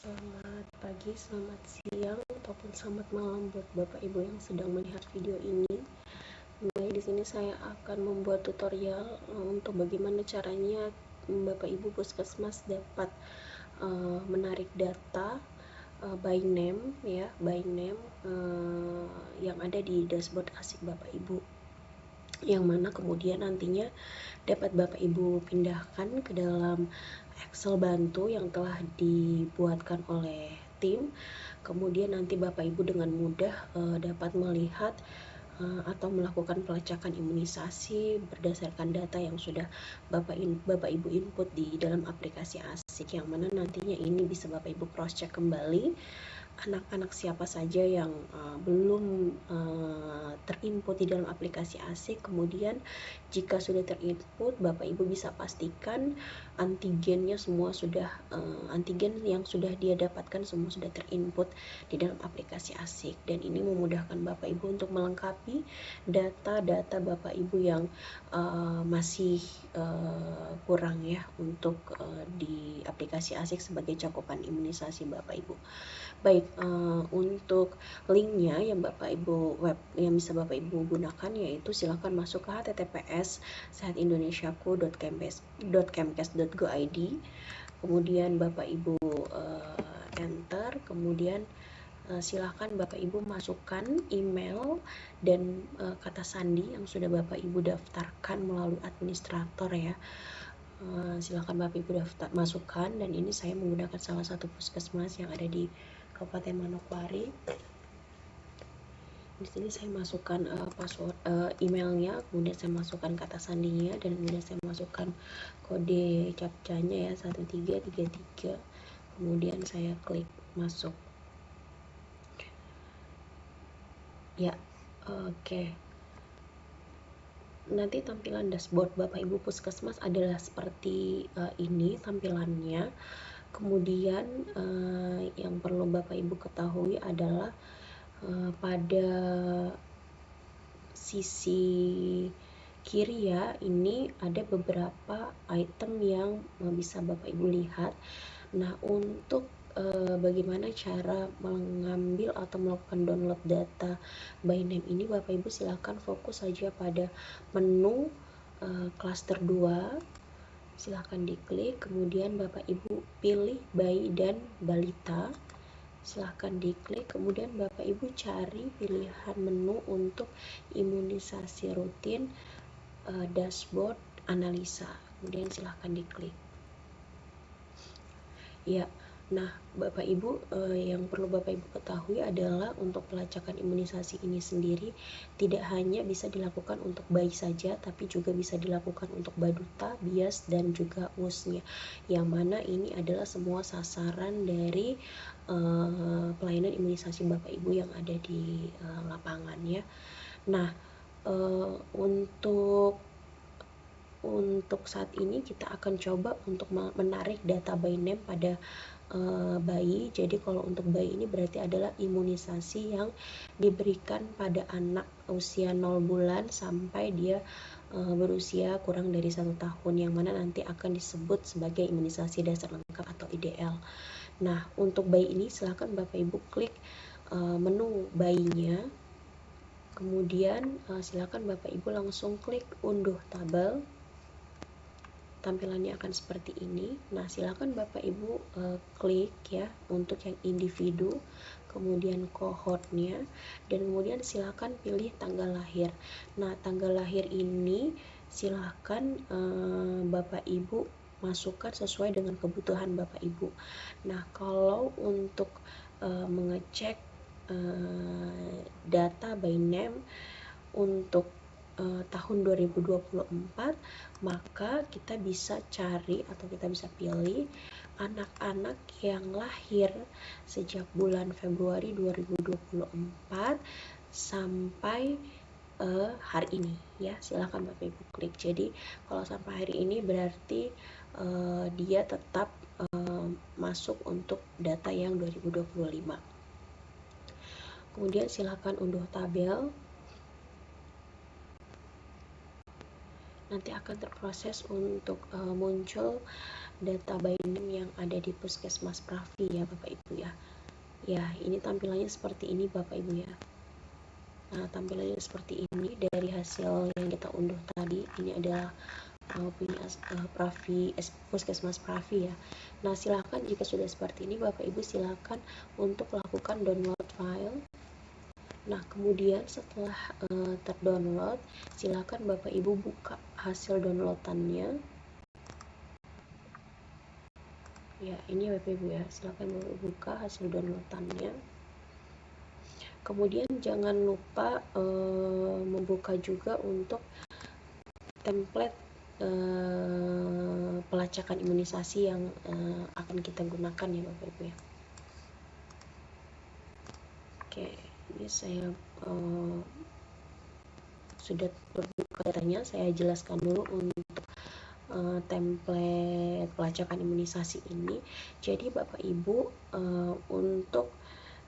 Selamat pagi, selamat siang, ataupun selamat malam buat Bapak Ibu yang sedang melihat video ini. Baik, di sini saya akan membuat tutorial untuk bagaimana caranya Bapak Ibu Puskesmas dapat menarik data by name yang ada di dashboard Asik Bapak Ibu, yang mana kemudian nantinya dapat Bapak Ibu pindahkan ke dalam Excel bantu yang telah dibuatkan oleh tim. Kemudian nanti Bapak Ibu dengan mudah dapat melihat atau melakukan pelacakan imunisasi berdasarkan data yang sudah Bapak Ibu input di dalam aplikasi Asik, yang mana nantinya ini bisa Bapak Ibu cross check kembali anak-anak siapa saja yang belum terinput di dalam aplikasi Asik. Kemudian jika sudah terinput, Bapak Ibu bisa pastikan antigennya semua sudah antigen yang sudah dia dapatkan semua sudah terinput di dalam aplikasi Asik, dan ini memudahkan Bapak Ibu untuk melengkapi data-data Bapak Ibu yang masih kurang ya untuk di aplikasi Asik sebagai cakupan imunisasi Bapak Ibu. Baik, untuk linknya yang Bapak Ibu yang bisa Bapak Ibu gunakan yaitu silakan masuk ke https://sehatindonesiaku.kemkes.go.id, kemudian Bapak Ibu enter, kemudian silakan Bapak Ibu masukkan email dan kata sandi yang sudah Bapak Ibu daftarkan melalui administrator ya. Silakan Bapak Ibu masukkan, dan ini saya menggunakan salah satu puskesmas yang ada di Kabupaten Manokwari. Di sini saya masukkan password emailnya, kemudian saya masukkan kata sandinya, dan kemudian saya masukkan kode captcha-nya ya 1333. Kemudian saya klik masuk. Ya, oke. Nanti tampilan dashboard Bapak Ibu Puskesmas adalah seperti ini tampilannya. Kemudian yang perlu Bapak Ibu ketahui adalah pada sisi kiri ya, ini ada beberapa item yang bisa Bapak Ibu lihat. Nah, untuk bagaimana cara mengambil atau melakukan download data by name ini, Bapak Ibu silakan fokus saja pada menu klaster 2, silahkan diklik, kemudian Bapak Ibu pilih bayi dan balita, silahkan diklik, kemudian Bapak Ibu cari pilihan menu untuk imunisasi rutin dashboard analisa, kemudian silahkan diklik ya. Nah, Bapak Ibu, yang perlu Bapak Ibu ketahui adalah untuk pelacakan imunisasi ini sendiri tidak hanya bisa dilakukan untuk bayi saja, tapi juga bisa dilakukan untuk baduta, bias, dan juga usnya, yang mana ini adalah semua sasaran dari pelayanan imunisasi Bapak Ibu yang ada di lapangan ya. Nah, untuk saat ini kita akan coba untuk menarik data by name pada bayi. Jadi kalau untuk bayi ini berarti adalah imunisasi yang diberikan pada anak usia 0 bulan sampai dia berusia kurang dari 1 tahun, yang mana nanti akan disebut sebagai imunisasi dasar lengkap atau IDL. Nah, untuk bayi ini silahkan Bapak Ibu klik menu bayinya, kemudian silakan Bapak Ibu langsung klik unduh tabel. Tampilannya akan seperti ini. Nah, silakan Bapak Ibu klik ya untuk yang individu, kemudian kohortnya, dan kemudian silakan pilih tanggal lahir. Nah, tanggal lahir ini silakan Bapak Ibu masukkan sesuai dengan kebutuhan Bapak Ibu. Nah, kalau untuk mengecek data by name untuk tahun 2024, maka kita bisa cari atau kita bisa pilih anak-anak yang lahir sejak bulan Februari 2024 sampai hari ini ya. Silakan Bapak Ibu klik. Jadi kalau sampai hari ini berarti dia tetap masuk untuk data yang 2025. Kemudian silakan unduh tabel. Nanti akan terproses untuk muncul data by name yang ada di Puskesmas Pravi ya Bapak Ibu ya. Ya, ini tampilannya seperti ini Bapak Ibu ya. Nah, tampilannya seperti ini dari hasil yang kita unduh tadi. Ini adalah punya Pravi, Puskesmas Pravi ya. Nah, silakan jika sudah seperti ini Bapak Ibu silakan untuk lakukan download file. Nah, kemudian setelah terdownload, silakan Bapak Ibu buka hasil downloadannya. Ya, ini Bapak Ibu ya, silakan buka hasil downloadannya. Kemudian jangan lupa membuka juga untuk template pelacakan imunisasi yang akan kita gunakan ya Bapak Ibu ya. Oke, ini saya sudah terbuka datanya. Saya jelaskan dulu untuk template pelacakan imunisasi ini. Jadi Bapak Ibu untuk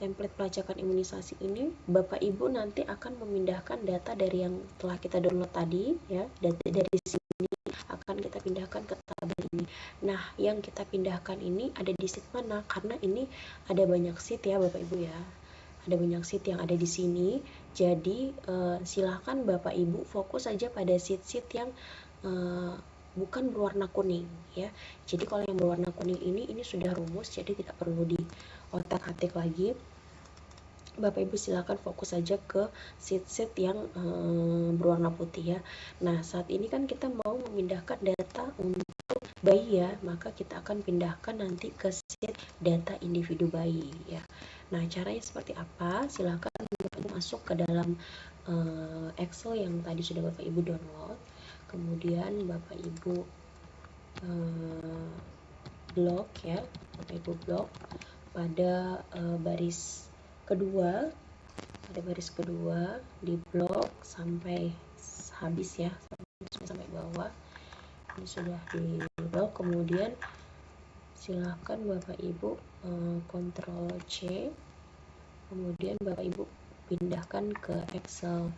template pelacakan imunisasi ini Bapak Ibu nanti akan memindahkan data dari yang telah kita download tadi ya, data dari sini akan kita pindahkan ke tabel ini. Nah, yang kita pindahkan ini ada di sheet mana? Karena ini ada banyak sheet ya Bapak Ibu ya. Ada banyak sheet yang ada di sini. Jadi silahkan Bapak Ibu fokus saja pada sheet-sheet yang bukan berwarna kuning ya. Jadi kalau yang berwarna kuning ini sudah rumus, jadi tidak perlu diotak-atik lagi. Bapak Ibu silakan fokus saja ke sheet-sheet yang berwarna putih ya. Nah, saat ini kan kita mau memindahkan data untuk bayi ya, maka kita akan pindahkan nanti ke sheet data individu bayi ya. Nah, caranya seperti apa? Silakan Bapak Ibu masuk ke dalam Excel yang tadi sudah Bapak Ibu download. Kemudian Bapak Ibu blok ya, Bapak Ibu blok pada baris kedua, di blok sampai habis ya, sampai bawah. Ini sudah di blok. Kemudian silahkan Bapak Ibu Ctrl C, kemudian Bapak Ibu pindahkan ke Excel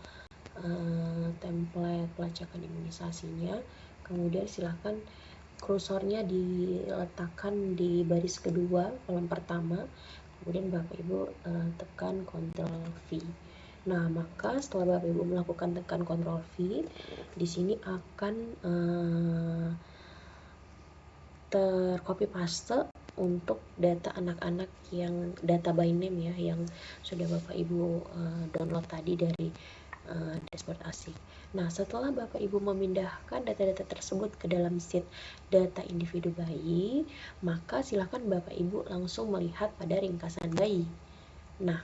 template pelacakan imunisasinya. Kemudian silahkan kursornya diletakkan di baris kedua kolom pertama, kemudian Bapak Ibu tekan Ctrl V. Nah, maka setelah Bapak Ibu melakukan tekan Ctrl V, di sini akan tercopy paste untuk data anak-anak yang data by name ya, yang sudah Bapak Ibu download tadi dari dashboard ASIK. Nah, setelah Bapak Ibu memindahkan data-data tersebut ke dalam sheet data individu bayi, maka silakan Bapak Ibu langsung melihat pada ringkasan bayi. Nah,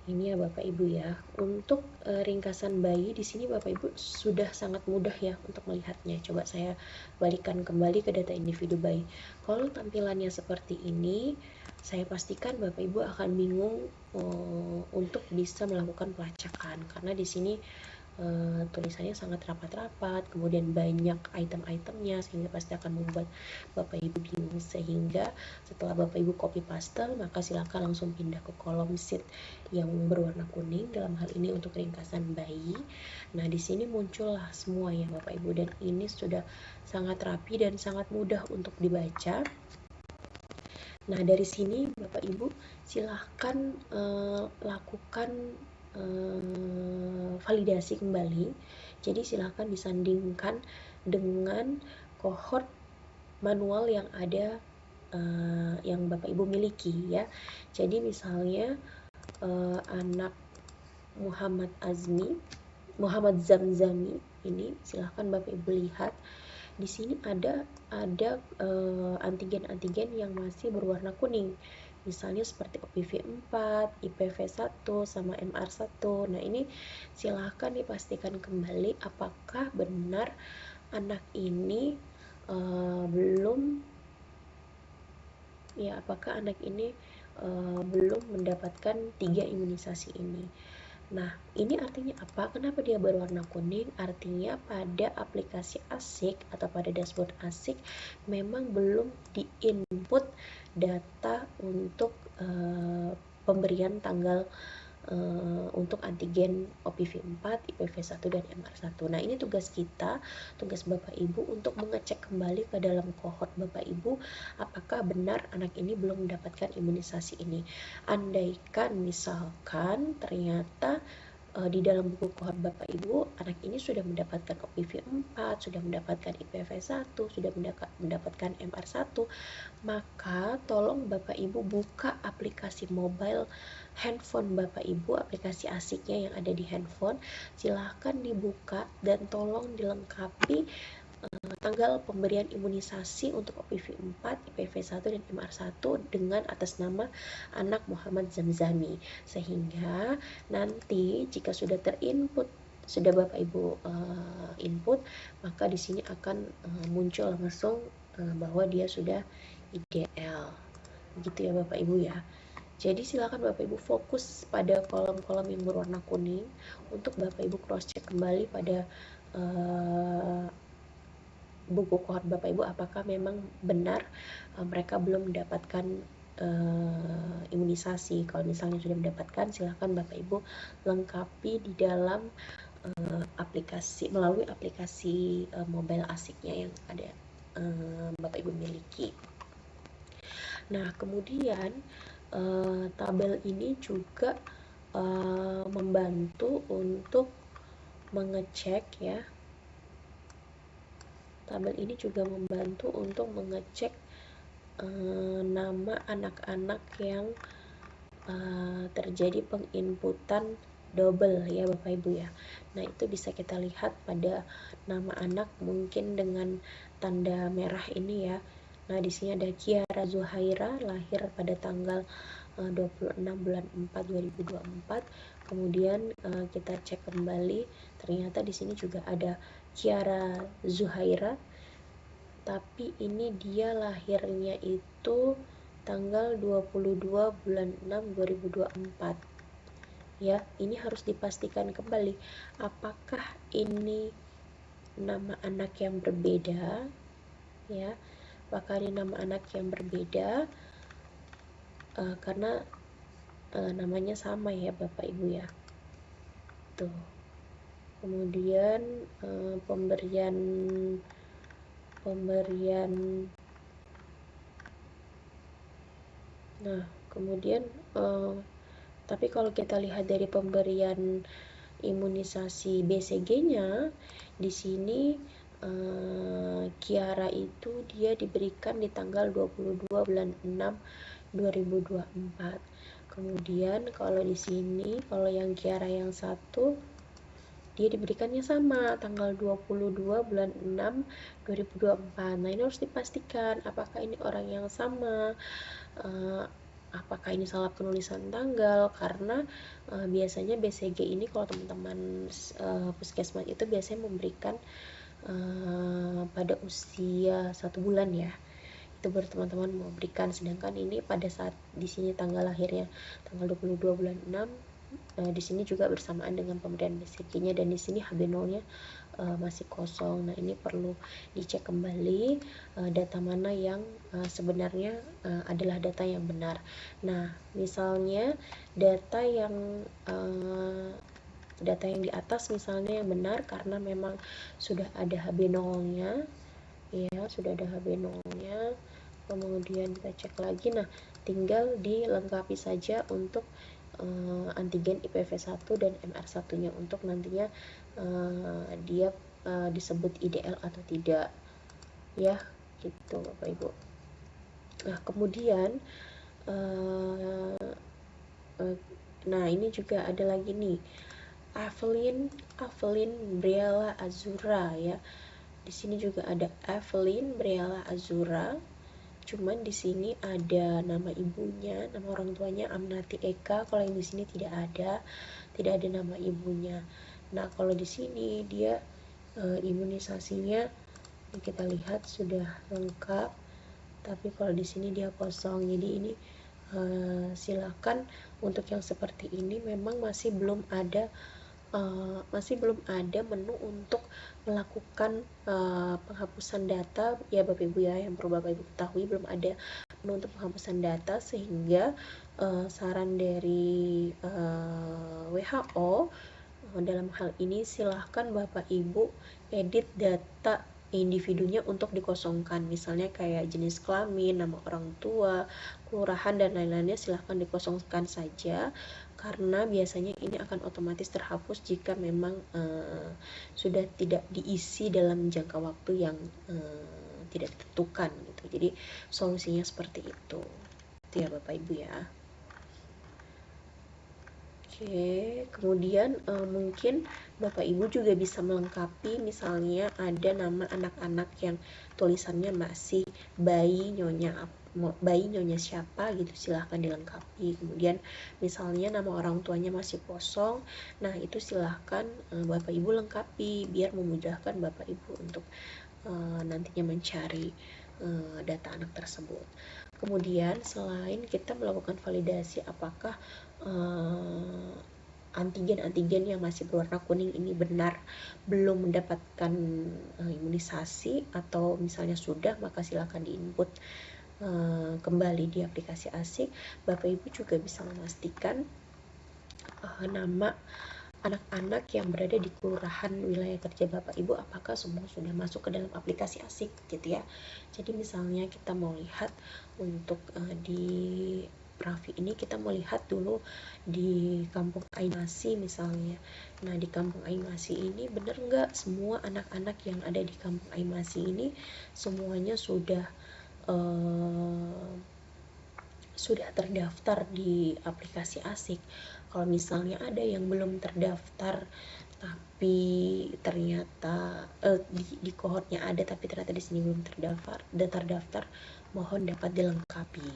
ini ya Bapak Ibu ya. Untuk ringkasan bayi di sini Bapak Ibu sudah sangat mudah ya untuk melihatnya. Coba saya balikkan kembali ke data individu bayi. Kalau tampilannya seperti ini, saya pastikan Bapak Ibu akan bingung untuk bisa melakukan pelacakan, karena di sini tulisannya sangat rapat-rapat, kemudian banyak item-itemnya, sehingga pasti akan membuat Bapak Ibu bingung. Sehingga setelah Bapak Ibu copy paste, maka silakan langsung pindah ke kolom sheet yang berwarna kuning, dalam hal ini untuk ringkasan bayi. Nah, di sini muncullah semua ya Bapak Ibu, dan ini sudah sangat rapi dan sangat mudah untuk dibaca. Nah, dari sini Bapak Ibu silahkan lakukan validasi kembali. Jadi silahkan disandingkan dengan kohort manual yang ada yang Bapak Ibu miliki ya. Jadi misalnya anak Muhammad Zamzami ini, silahkan Bapak Ibu lihat. Di sini ada antigen-antigen yang masih berwarna kuning. Misalnya seperti OPV 4, IPV 1, sama MR1. Nah, ini silahkan dipastikan kembali apakah benar anak ini belum mendapatkan 3 imunisasi ini. Nah, ini artinya apa? Kenapa dia berwarna kuning? Artinya pada aplikasi ASIK atau pada dashboard ASIK memang belum di-input data untuk pemberian tanggal untuk antigen OPV 4, IPV 1, dan MR1. Nah, ini tugas kita, tugas Bapak Ibu untuk mengecek kembali ke dalam kohort Bapak Ibu apakah benar anak ini belum mendapatkan imunisasi ini. Andaikan misalkan ternyata di dalam buku kohort Bapak Ibu anak ini sudah mendapatkan OPV 4, sudah mendapatkan IPV 1, sudah mendapatkan MR1, maka tolong Bapak Ibu buka aplikasi mobile handphone Bapak Ibu, aplikasi asiknya yang ada di handphone, silahkan dibuka dan tolong dilengkapi tanggal pemberian imunisasi untuk OPV 4, IPV 1, dan MR1 dengan atas nama anak Muhammad Zamzami, sehingga nanti jika sudah terinput, sudah Bapak Ibu input, maka di sini akan muncul langsung bahwa dia sudah IDL, gitu ya Bapak Ibu ya. Jadi silakan Bapak Ibu fokus pada kolom-kolom yang berwarna kuning untuk Bapak Ibu cross check kembali pada buku kohort Bapak Ibu apakah memang benar mereka belum mendapatkan imunisasi. Kalau misalnya sudah mendapatkan, silakan Bapak Ibu lengkapi di dalam aplikasi, melalui aplikasi mobile asiknya yang ada Bapak Ibu miliki. Nah, kemudian tabel ini juga membantu untuk mengecek ya. Tabel ini juga membantu untuk mengecek nama anak-anak yang terjadi penginputan double ya Bapak Ibu ya. Nah, itu bisa kita lihat pada nama anak mungkin dengan tanda merah ini ya. Nah, di sini ada Kiara Zuhaira, lahir pada tanggal 26 bulan 4 2024. Kemudian kita cek kembali, ternyata di sini juga ada Kiara Zuhaira, tapi ini dia lahirnya itu tanggal 22 bulan 6 2024. Ya, ini harus dipastikan kembali apakah ini nama anak yang berbeda ya. Apakah ini nama anak yang berbeda karena namanya sama ya Bapak Ibu ya. Tuh. Kemudian pemberian nah kemudian tapi kalau kita lihat dari pemberian imunisasi BCG-nya di sini Kiara itu dia diberikan di tanggal 22 bulan 6 2024. Kemudian kalau di sini kalau yang Kiara yang satu dia diberikannya sama tanggal 22 bulan 6 2024. Nah, ini harus dipastikan apakah ini orang yang sama, apakah ini salah penulisan tanggal, karena biasanya BCG ini kalau teman-teman puskesmas itu biasanya memberikan pada usia 1 bulan ya, itu baru teman-teman mau berikan, sedangkan ini pada saat di sini tanggal lahirnya tanggal 22 bulan 6, di sini juga bersamaan dengan pemberian BCG-nya, dan di sini HB0-nya masih kosong. Nah, ini perlu dicek kembali data mana yang sebenarnya adalah data yang benar. Nah, misalnya data yang di atas misalnya yang benar karena memang sudah ada HB0-nya ya, sudah ada HB0-nya. Kemudian kita cek lagi, nah tinggal dilengkapi saja untuk antigen IPV 1 dan MR1 nya untuk nantinya dia disebut IDL atau tidak ya, gitu Bapak Ibu. Nah, kemudian nah ini juga ada lagi nih, Evelyn Briella Azura ya. Di sini juga ada Evelyn Briella Azura. Cuman di sini ada nama ibunya, nama orang tuanya Amnati Eka. Kalau yang di sini tidak ada nama ibunya. Nah, kalau di sini dia imunisasinya kita lihat sudah lengkap, tapi kalau di sini dia kosong. Jadi ini silakan untuk yang seperti ini memang masih belum ada masih belum ada menu untuk melakukan penghapusan data ya Bapak Ibu ya. Yang perlu Bapak Ibu ketahui, belum ada menu untuk penghapusan data, sehingga saran dari WHO dalam hal ini silahkan Bapak Ibu edit data individunya untuk dikosongkan, misalnya kayak jenis kelamin, nama orang tua, kelurahan, dan lain-lainnya silahkan dikosongkan saja, karena biasanya ini akan otomatis terhapus jika memang sudah tidak diisi dalam jangka waktu yang tidak ditentukan gitu. Jadi solusinya seperti itu ya Bapak Ibu ya. Oke, kemudian mungkin Bapak Ibu juga bisa melengkapi, misalnya ada nama anak-anak yang tulisannya masih bayi nyonya siapa gitu, silahkan dilengkapi. Kemudian misalnya nama orang tuanya masih kosong, nah itu silahkan Bapak Ibu lengkapi biar memudahkan Bapak Ibu untuk nantinya mencari data anak tersebut. Kemudian selain kita melakukan validasi apakah antigen-antigen yang masih berwarna kuning ini benar belum mendapatkan imunisasi, atau misalnya sudah, maka silakan diinput kembali di aplikasi ASIK. Bapak Ibu juga bisa memastikan nama anak-anak yang berada di kelurahan wilayah kerja Bapak Ibu apakah semua sudah masuk ke dalam aplikasi ASIK gitu ya. Jadi misalnya kita mau lihat untuk di Raffi ini, kita mau lihat dulu di Kampung Aimasi misalnya. Nah di Kampung Aimasi ini benar nggak semua anak-anak yang ada di Kampung Aimasi ini semuanya sudah terdaftar di aplikasi ASIK. Kalau misalnya ada yang belum terdaftar tapi ternyata di kohortnya ada tapi ternyata di sini belum terdaftar, mohon dapat dilengkapi.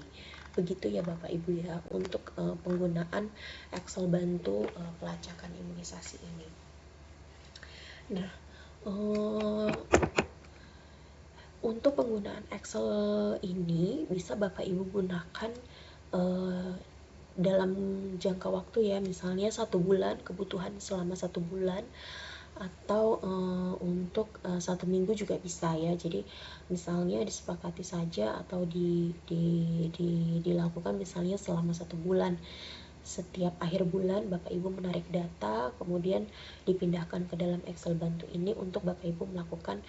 Begitu ya Bapak Ibu ya untuk penggunaan Excel bantu pelacakan imunisasi ini. Nah, untuk penggunaan Excel ini bisa Bapak Ibu gunakan dalam jangka waktu ya, misalnya 1 bulan, kebutuhan selama 1 bulan, atau untuk 1 minggu juga bisa ya. Jadi misalnya disepakati saja atau dilakukan misalnya selama 1 bulan. Setiap akhir bulan Bapak Ibu menarik data, kemudian dipindahkan ke dalam Excel bantu ini untuk Bapak Ibu melakukan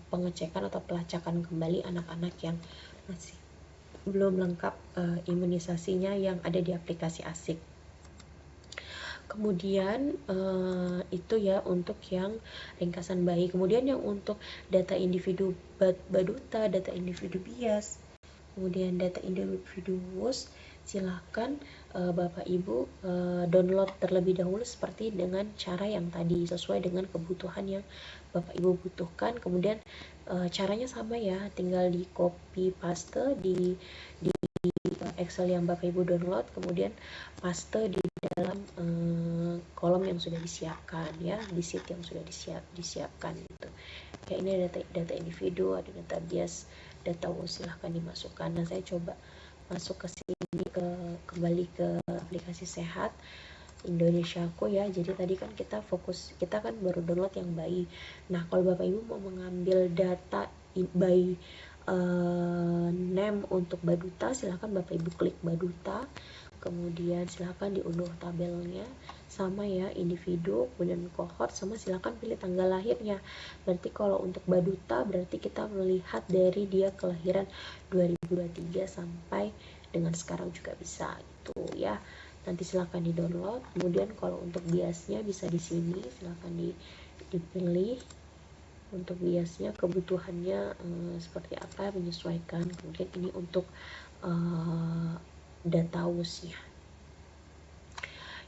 pengecekan atau pelacakan kembali anak-anak yang masih belum lengkap imunisasinya yang ada di aplikasi ASIK. Kemudian itu ya untuk yang ringkasan bayi. Kemudian yang untuk data individu Baduta, data individu bias, kemudian data individu WUS, silahkan Bapak Ibu download terlebih dahulu seperti dengan cara yang tadi, sesuai dengan kebutuhan yang Bapak Ibu butuhkan. Kemudian caranya sama ya, tinggal di copy paste di Excel yang Bapak Ibu download, kemudian paste di dalam kolom yang sudah disiapkan ya, di sheet yang sudah disiapkan gitu. Ya ini ada data individu, ada data bias, data WUS, silahkan dimasukkan. Nah saya coba masuk ke sini, kembali ke aplikasi sehat Indonesiaku ya. Jadi tadi kan kita kan baru download yang bayi. Nah kalau Bapak Ibu mau mengambil data bayi name untuk Baduta, silahkan Bapak Ibu klik Baduta, kemudian silahkan diunduh tabelnya, sama ya individu, kemudian kohort, sama silahkan pilih tanggal lahirnya. Berarti kalau untuk Baduta berarti kita melihat dari dia kelahiran 2023 sampai dengan sekarang juga bisa gitu ya. Nanti silahkan di download. Kemudian kalau untuk biasnya bisa di sini, silahkan dipilih untuk biasnya kebutuhannya seperti apa, menyesuaikan. Kemudian ini untuk data WUS-nya.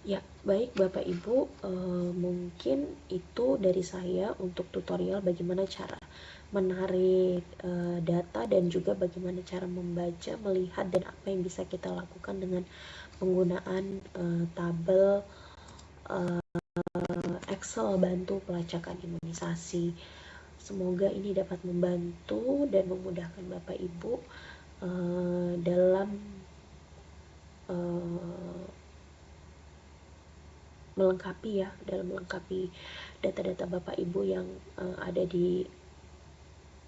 Ya, baik Bapak Ibu, mungkin itu dari saya untuk tutorial bagaimana cara menarik data dan juga bagaimana cara membaca, melihat, dan apa yang bisa kita lakukan dengan penggunaan tabel Excel bantu pelacakan imunisasi. Semoga ini dapat membantu dan memudahkan Bapak Ibu dalam melengkapi ya, dalam melengkapi data-data Bapak Ibu yang ada di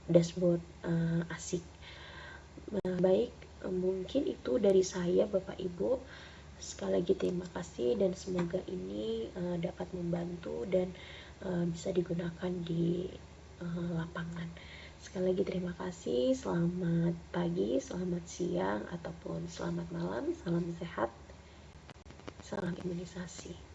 dashboard ASIK. Baik, mungkin itu dari saya Bapak Ibu. Sekali lagi terima kasih dan semoga ini dapat membantu dan bisa digunakan di lapangan. Sekali lagi terima kasih, selamat pagi, selamat siang, ataupun selamat malam, salam sehat, salam imunisasi.